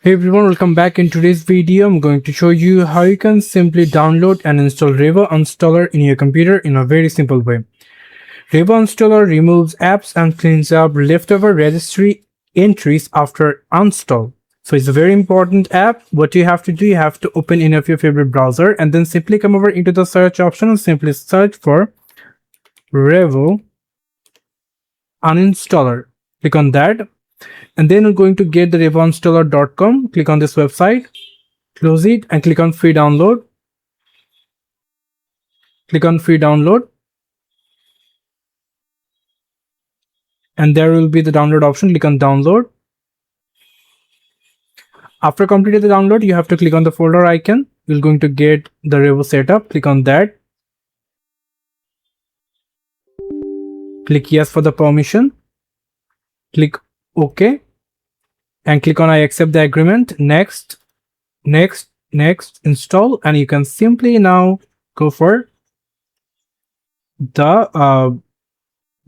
Hey everyone, welcome back. In today's video, I'm going to show you how you can simply download and install Revo Uninstaller in your computer in a very simple way. Revo Uninstaller removes apps and cleans up leftover registry entries after install. So it's a very important app. What you have to do, you have to open any of your favorite browser and then simply come over into the search option and simply search for Revo Uninstaller. Click on that. And then we're going to get the revoinstaller.com. Click on this website, close it, and click on free download. Click on free download. And there will be the download option. Click on download. After completing the download, you have to click on the folder icon. You're going to get the Revo setup. Click on that. Click yes for the permission. Click OK. And click on I accept the agreement. Next, install. And you can simply now go for the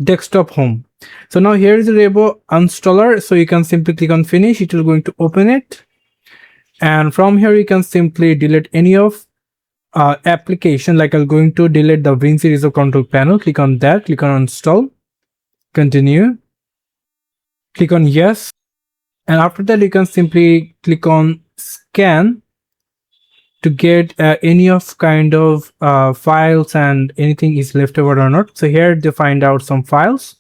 desktop home. So now here is the Revo Uninstaller. So you can simply click on finish. It will going to open it. And from here, you can simply delete any of application. Like I'm going to delete the Win series of control panel. Click on that. Click on install. Continue. Click on yes. And after that, you can simply click on scan to get any of kind of files and anything is left over or not. So here they find out some files.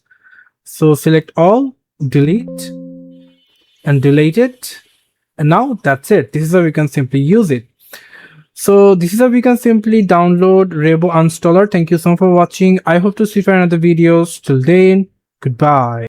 So select all, delete, and delete it. And now that's it. This is how we can simply use it. So this is how we can simply download Revo Uninstaller. Thank you so much for watching. I hope to see you for another videos. Till then, goodbye.